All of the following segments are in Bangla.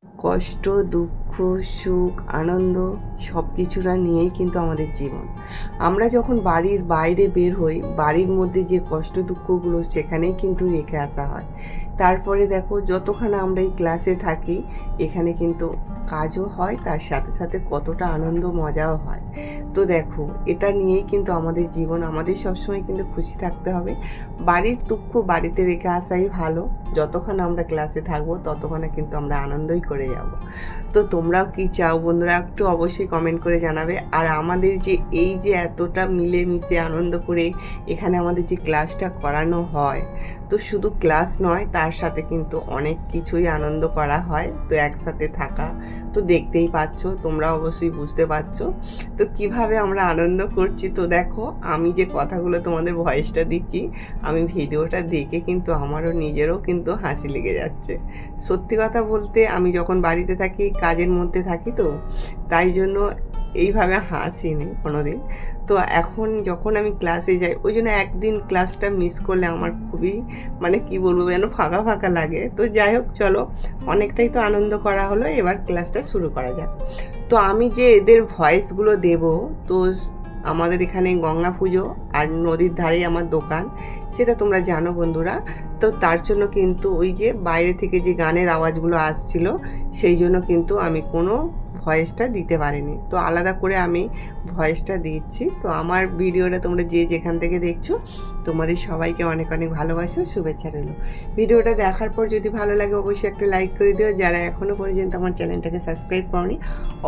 কষ্ট, দুঃখ, সুখ, আনন্দ সব কিছুটা নিয়েই কিন্তু আমাদের জীবন। আমরা যখন বাড়ির বাইরে বের হই, বাড়ির মধ্যে যে কষ্ট দুঃখগুলো সেখানেই কিন্তু রেখে আসা হয়। তারপরে দেখো যতক্ষণ আমরা এই ক্লাসে থাকি, এখানে কিন্তু কাজও হয়, তার সাথে সাথে কতটা আনন্দ মজাও হয়। তো দেখো এটা নিয়েই কিন্তু আমাদের জীবন, আমাদের সবসময় কিন্তু খুশি থাকতে হবে। বাড়ির দুঃখ বাড়িতে রেখে আসাই ভালো। যতক্ষণ আমরা ক্লাসে থাকবো ততক্ষণে কিন্তু আমরা আনন্দই করে যাব। তো তোমরাও কি চাও বন্ধুরা, একটু অবশ্যই কমেন্ট করে জানাবে। আর আমাদের যে এই যে এতটা মিলেমিশে আনন্দ করে এখানে আমাদের যে ক্লাসটা করানো হয়, তো শুধু ক্লাস নয়, তার সাথে কিন্তু অনেক কিছুই আনন্দ করা হয়। তো একসাথে থাকা তো দেখতেই পাচ্ছ, তোমরা অবশ্যই বুঝতে পারছো তো কিভাবে আমরা আনন্দ করছি। তো দেখো আমি যে কথাগুলো তোমাদের ভয়েসটা দিচ্ছি, আমি ভিডিওটা দেখে কিন্তু আমারও নিজেরও কিন্তু হাসি লেগে যাচ্ছে। সত্যি কথা বলতে আমি যখন বাড়িতে থাকি, কাজের মধ্যে থাকি, তো তাই জন্য এইভাবে হাসিনি কোনো দিন। তো এখন যখন আমি ক্লাসে যাই, ওই জন্য একদিন ক্লাসটা মিস করলে আমার খুবই মানে কি বলবো যেন ফাঁকা ফাঁকা লাগে। তো যাই হোক, চলো অনেকটাই তো আনন্দ করা হলো, এবার ক্লাসটা শুরু করা যাক। তো আমি যে এদের ভয়েসগুলো দেব, তো আমাদের এখানে গঙ্গা পুজো আর নদীর ধারেই আমার দোকান, সেটা তোমরা জানো বন্ধুরা। তো তার জন্য কিন্তু ওই যে বাইরে থেকে যে গানের আওয়াজগুলো আসছিল, সেই জন্য কিন্তু আমি কোনো ভয়েসটা দিতে পারিনি। তো আলাদা করে আমি ভয়েসটা দিচ্ছি। তো আমার ভিডিওটা তোমরা যে যেখান থেকে দেখছো, তোমাদের সবাইকে অনেক অনেক ভালোবাসা ও শুভেচ্ছা রইল। ভিডিওটা দেখার পর যদি ভালো লাগে অবশ্যই একটা লাইক করে দিও। যারা এখনও পর্যন্ত আমার চ্যানেলটাকে সাবস্ক্রাইব করোনি,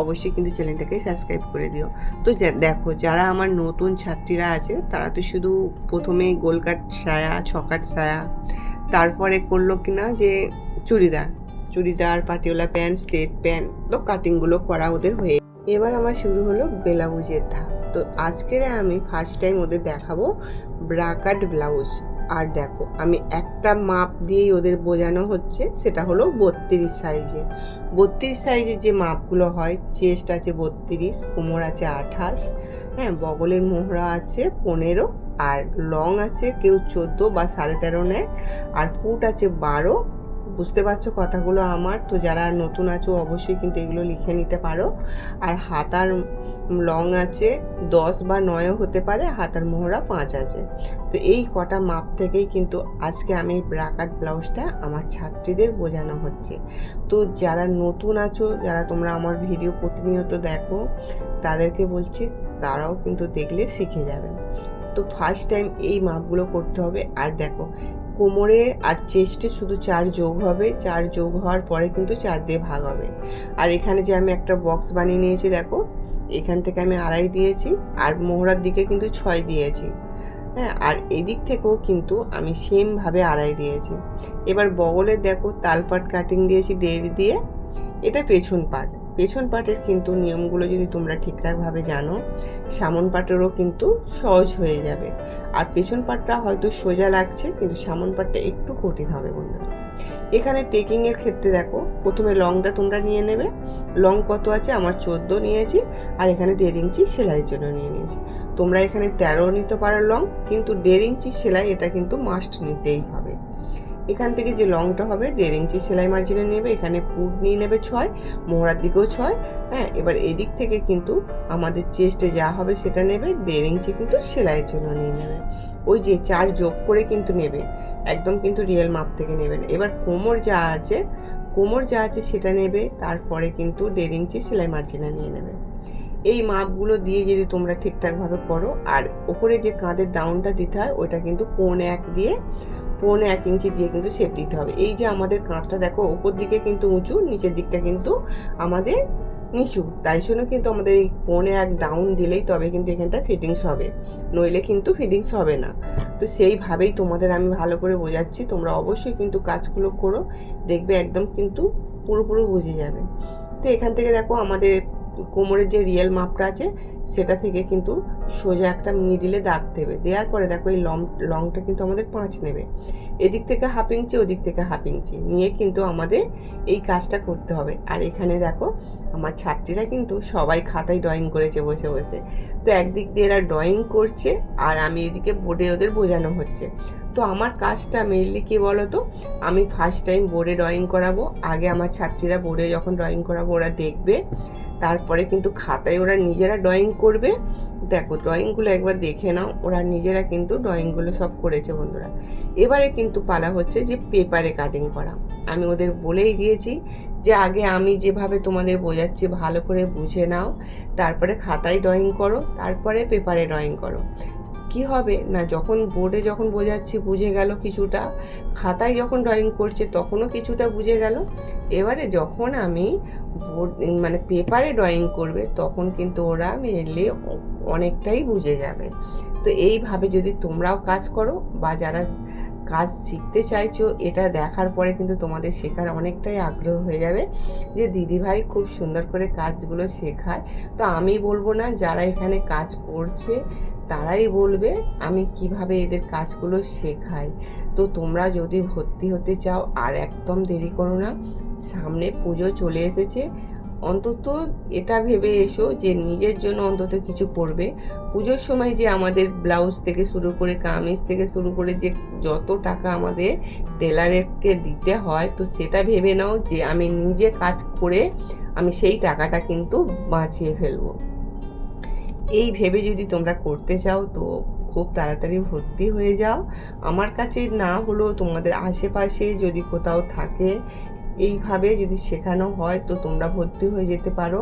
অবশ্যই কিন্তু চ্যানেলটাকে সাবস্ক্রাইব করে দিও। তো দেখো যারা আমার নতুন ছাত্রীরা আছে, তারা তো শুধু প্রথমে গোলকাট সায়া, ছকাট সায়া, তারপরে করলো কিনা যে churidar, Patiala pant, straight pant, তো কাটিংগুলো করা ওদের হয়ে এবার আমার শুরু হলো ব্লাউজের ধাপ। তো আজকের আমি ফার্স্ট টাইম ওদের দেখাবো ব্রাকাট ব্লাউজ। আর দেখো আমি একটা মাপ দিয়েই ওদের বোঝানো হচ্ছে, সেটা হলো 32 সাইজে। 32 সাইজের যে মাপগুলো হয়, চেস্ট আছে 32, কোমর আছে 28, হ্যাঁ, বগলের মোহরা আছে 15, আর লং আছে কেউ 14 বা 13.5 নেয়, আর ফুট আছে 12। বুঝতে পারছো কথাগুলো আমার? তো যারা নতুন আছো অবশ্যই কিন্তু এগুলো লিখে নিতে পারো। আর হাতার লং আছে 10 বা 9ও হতে পারে, হাতার মোহরা 5 আছে। তো এই কটা মাপ থেকেই কিন্তু আজকে আমি ব্রাকাট ব্লাউজটা আমার ছাত্রীদের বোঝানো হচ্ছে। তো যারা নতুন আছো, যারা তোমরা আমার ভিডিও প্রতিনিয়ত দেখো, তাদেরকে বলছি তারাও কিন্তু দেখলে শিখে যাবেন। তো ফার্স্ট টাইম এই মাপগুলো করতে হবে। আর দেখো কোমরে আর চেস্টে শুধু 4 যোগ হবে, 4 যোগ হওয়ার পরে কিন্তু 4 দিয়ে ভাগ হবে। আর এখানে যে আমি একটা বক্স বানিয়ে নিয়েছি, দেখো এখান থেকে আমি 2.5 দিয়েছি, আর মোহরার দিকে কিন্তু 6 দিয়েছি, হ্যাঁ, আর এদিক থেকেও কিন্তু আমি সেমভাবে 2.5 দিয়েছি। এবার বগলের দেখো তালপাট কাটিং দিয়েছি 1.5 দিয়ে। এটা পেছন পাটের কিন্তু নিয়মগুলো যদি তোমরা ঠিকঠাকভাবে জানো, সামন পাটেরও কিন্তু সহজ হয়ে যাবে। আর পেছন পাটটা হয়তো সোজা লাগছে, কিন্তু সামন পাটটা একটু কঠিন হবে বন্ধুরা। এখানে টেকিংয়ের ক্ষেত্রে দেখো প্রথমে লংটা তোমরা নিয়ে নেবে। লং কত আছে? আমার 14 নিয়েছি, আর এখানে 1.5 ইঞ্চি সেলাইয়ের জন্য নিয়ে নিয়েছি। তোমরা এখানে 13 নিতে পারো লং, কিন্তু 1.5 ইঞ্চি সেলাই এটা কিন্তু মাস্ট নিতেই হবে। এখান থেকে যে লংটা হবে 1.5 ইঞ্চি সেলাই মার্জিনে নেবে, এখানে পুট নিয়ে নেবে 6, মোহরার দিকেও 6, হ্যাঁ। এবার এদিক থেকে কিন্তু আমাদের চেস্টে যা হবে সেটা নেবে, 1.5 ইঞ্চি কিন্তু সেলাইয়ের জন্য নিয়ে নেবে। ওই যে 4 যোগ করে কিন্তু নেবে, একদম কিন্তু রিয়েল মাপ থেকে নেবে না। এবার কোমর যা আছে সেটা নেবে, তারপরে কিন্তু 1.5 ইঞ্চি সেলাই মার্জিনে নিয়ে নেবে। এই মাপগুলো দিয়ে যদি তোমরা ঠিকঠাকভাবে করো, আর ওপরে যে কাঁধের ডাউনটা দিতে হয় ওইটা কিন্তু 1.25 ইঞ্চি দিয়ে কিন্তু শেপ দিতে হবে। এই যে আমাদের কাঁধটা দেখো ওপর দিকে কিন্তু উঁচু, নিচের দিকটা কিন্তু আমাদের নিচু, তাই জন্য কিন্তু আমাদের এই 1.25 ডাউন দিলেই তবে কিন্তু এখানটা ফিটিংস হবে, নইলে কিন্তু ফিটিংস হবে না। তো সেইভাবেই তোমাদের আমি ভালো করে বোঝাচ্ছি, তোমরা অবশ্যই কিন্তু কাজগুলো করো, দেখবে একদম কিন্তু পুরোপুরি বুঝে যাবে। তো এখান থেকে দেখো আমাদের কোমরের যে রিয়েল মাপটা আছে সেটা থেকে কিন্তু সোজা একটা মিডিলে দাগ দেবে। দেওয়ার পরে দেখো এই লংটা কিন্তু আমাদের 5 নেবে, এদিক থেকে 1/2 ইঞ্চি, ওদিক থেকে 1/2 ইঞ্চি নিয়ে কিন্তু আমাদের এই কাজটা করতে হবে। আর এখানে দেখো আমার ছাত্রীরা কিন্তু সবাই খাতায় ড্রয়িং করেছে বসে বসে। তো একদিক দিয়ে এরা ড্রয়িং করছে, আর আমি এদিকে বোর্ডে ওদের বোঝানো হচ্ছে। তো আমার কাজটা মেনলি কী বলো তো, আমি ফার্স্ট টাইম বোর্ডে ড্রয়িং করাবো। আগে আমার ছাত্রীরা বোর্ডে যখন ড্রয়িং করাবো ওরা দেখবে, তারপরে কিন্তু খাতায় ওরা নিজেরা ড্রয়িং করবে। দেখো ড্রয়িংগুলো একবার দেখে নাও, ওরা নিজেরা কিন্তু ড্রয়িংগুলো সব করেছে বন্ধুরা। এবারে কিন্তু পালা হচ্ছে যে পেপারে কাটিং করা। আমি ওদের বলেই দিয়েছি যে আগে আমি যেভাবে তোমাদের বোঝাচ্ছি ভালো করে বুঝে নাও, তারপরে খাতায় ড্রয়িং করো, তারপরে পেপারে ড্রয়িং করো। কি হবে না, যখন বোর্ডে যখন বোঝাচ্ছি বুঝে গেল কিছুটা, খাতায় যখন ড্রয়িং করছে তখনও কিছুটা বুঝে গেল। এবারে যখন আমি বোর্ড মানে পেপারে ড্রয়িং করবে তখন কিন্তু ওরা মেনলি অনেকটাই বুঝে যাবে। তো এইভাবে যদি তোমরাও কাজ করো বা যারা কাজ শিখতে চাইছো, এটা দেখার পরে কিন্তু তোমাদের শেখার অনেকটাই আগ্রহ হয়ে যাবে যে দিদিভাই খুব সুন্দর করে কাজগুলো শেখায়। তো আমি বলবো না, যারা এখানে কাজ করছে তারাই বলবে আমি কিভাবে এদের কাজগুলো শেখাই। তো তোমরা যদি ভর্তি হতে চাও আর একদম দেরি করো না, সামনে পুজো চলে এসেছে, অন্তত এটা ভেবে এসো যে নিজের জন্য অন্তত কিছু করবে। পুজোর সময় যে আমাদের ব্লাউজ থেকে শুরু করে কামিজ থেকে শুরু করে যে যত টাকা আমাদের টেলারকে দিতে হয়, তো সেটা ভেবে নাও যে আমি নিজে কাজ করে আমি সেই টাকাটা কিন্তু বাঁচিয়ে ফেলবো। এই ভেবে যদি তোমরা করতে চাও তো খুব তাড়াতাড়ি ভর্তি হয়ে যাও। আমার কাছে না হলেও তোমাদের আশেপাশে যদি কোথাও থাকে এইভাবে যদি শেখানো হয় তো তোমরা ভর্তি হয়ে যেতে পারো।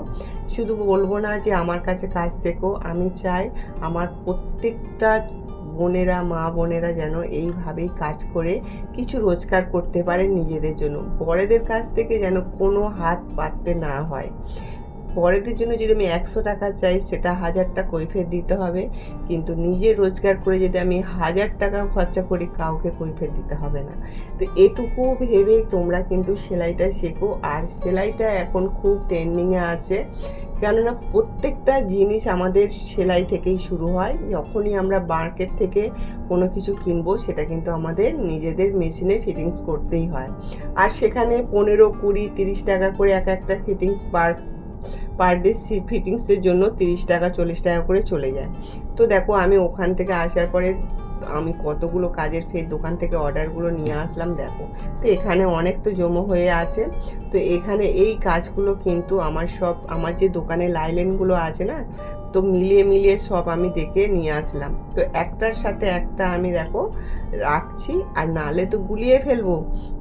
শুধু বলবো না যে আমার কাছে কাজ শেখো, আমি চাই আমার প্রত্যেকটা বোনেরা, মা বোনেরা যেন এইভাবেই কাজ করে কিছু রোজগার করতে পারে নিজেদের জন্য। বড়দের কাছ থেকে যেন কোনো হাত পাততে না হয়। পরেদের জন্য যদি আমি 100 টাকা চাই সেটা 1000টা কৈফিয়ত দিতে হবে, কিন্তু নিজে রোজগার করে যদি আমি 1000 টাকা খরচা করি কাউকে কৈফিয়ত দিতে হবে না। তো এটুকু ভেবে তোমরা কিন্তু সেলাইটা শেখো। আর সেলাইটা এখন খুব ট্রেন্ডিংয়ে আছে, কেননা প্রত্যেকটা জিনিস আমাদের সেলাই থেকেই শুরু হয়। যখনই আমরা মার্কেট থেকে কোনো কিছু কিনবো সেটা কিন্তু আমাদের নিজেদের মেশিনে ফিটিংস করতেই হয়। আর সেখানে 15, 20, 30 টাকা করে একটা ফিটিংস পার ডে ফিটিংসের জন্য 30 টাকা 40 টাকা করে চলে যায়। তো দেখো আমি ওখান থেকে আসার পরে আমি কতগুলো কাজের ফের দোকান থেকে অর্ডারগুলো নিয়ে আসলাম। দেখো তো এখানে অনেক তো জমা হয়ে আছে। তো এখানে এই কাজগুলো কিন্তু আমার যে দোকানে লাইলেনগুলো আছে না, তো মিলিয়ে সব আমি দেখে নিয়ে আসলাম। তো একটার সাথে একটা আমি দেখো রাখছি, আর নালে তো গুলিয়ে ফেলবো।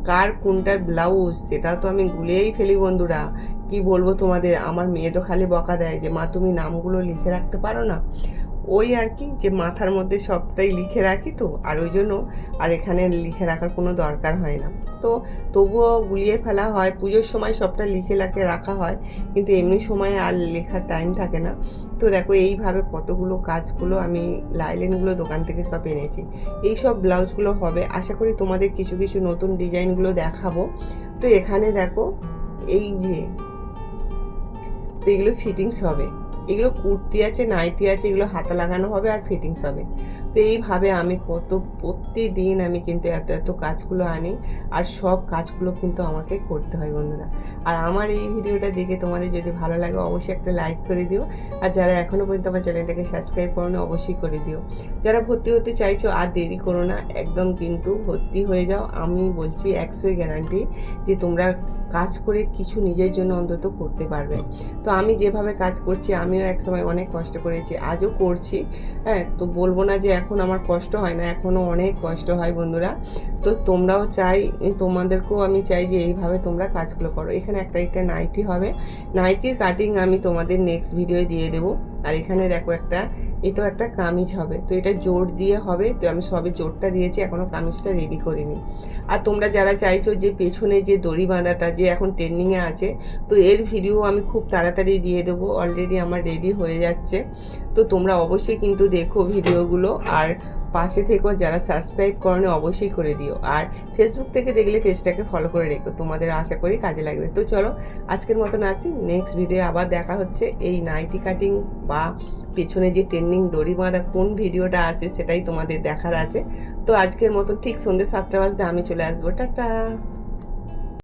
কার কোনটা ব্লাউজ সেটা তো আমি গুলিয়েই ফেলি বন্ধুরা। কি বলবো তোমাদের, আমার মেয়ে তো খালি বকা দেয় যে মা তুমি নামগুলো লিখে রাখতে পারো না। ওই আর কি, যে মাথার মধ্যে সবটাই লিখে রাখি তো, আর ওই জন্য আর এখানে লিখে রাখার কোনো দরকার হয় না। তো তবুও গুলিয়ে ফেলা হয়, পুজোর সময় সবটা লিখে রাখা হয়, কিন্তু এমনি সময় আর লেখার টাইম থাকে না। তো দেখো এইভাবে কতগুলো কাজগুলো আমি লাইলেনগুলো দোকান থেকে সব এনেছি। এই সব ব্লাউজগুলো হবে, আশা করি তোমাদের কিছু কিছু নতুন ডিজাইনগুলো দেখাবো। তো এখানে দেখো এই যে, তো এগুলো ফিটিংস হবে, এগুলো কুর্তি আছে, নাইটি আছে, এগুলো হাতা লাগানো হবে আর ফিটিংস হবে। তো এইভাবে আমি প্রতিদিন আমি কিন্তু এত কাজগুলো আনি, আর সব কাজগুলো কিন্তু আমাকে করতে হয় বন্ধুরা। আর আমার এই ভিডিওটা দেখে তোমাদের যদি ভালো লাগে অবশ্যই একটা লাইক করে দিও, আর যারা এখনও পর্যন্ত আমার চ্যানেলটাকে সাবস্ক্রাইব করো না অবশ্যই করে দিও। যারা ভর্তি হতে চাইছো আর দেরি করো না, একদম কিন্তু ভর্তি হয়ে যাও। আমি বলছি 100 গ্যারান্টি যে তোমরা কাজ করে কিছু নিজের জন্য অন্তত করতে পারবে। তো আমি যেভাবে কাজ করছি, আমিও একসময় অনেক কষ্ট করেছি, আজও করছি। হ্যাঁ, তো বলবো না যে এখন আমার কষ্ট হয় না, এখনও অনেক কষ্ট হয় বন্ধুরা। তো তোমরাও তোমাদেরকেও আমি চাই যে এইভাবে তোমরা কাজগুলো করো। এখানে একটা নাইটি হবে, নাইটির কাটিং আমি তোমাদের নেক্সট ভিডিওয়ে দিয়ে দেবো। আর এখানে দেখো এটাও একটা কামিজ হবে, তো এটা জোর দিয়ে হবে। তো আমি সবে জোরটা দিয়েছি, এখনও কামিজটা রেডি করিনি। আর তোমরা যারা চাইছো যে পেছনে যে দড়ি বাঁধাটা যে এখন ট্রেন্ডিংয়ে আছে, তো এর ভিডিও আমি খুব তাড়াতাড়ি দিয়ে দেবো, অলরেডি আমার রেডি হয়ে যাচ্ছে। তো তোমরা অবশ্যই কিন্তু দেখো ভিডিওগুলো, আর পাশে থেকেও যারা সাবস্ক্রাইব করনি অবশ্যই করে দিও। আর ফেসবুক থেকে দেখলে পেজটাকে ফলো করে রেখো, তোমাদের আশা করি কাজে লাগবে। তো চলো আজকের মতন আসি, নেক্সট ভিডিও আবার দেখা হচ্ছে। এই নাইটি কাটিং বা পেছনে যে ট্রেন্ডিং দড়ি বাঁধা কোন ভিডিওটা আছে সেটাই তোমাদের দেখার আছে। তো আজকের মতন ঠিক সন্ধ্যে 7টা বাজতে আমি চলে আসবো। টাটা।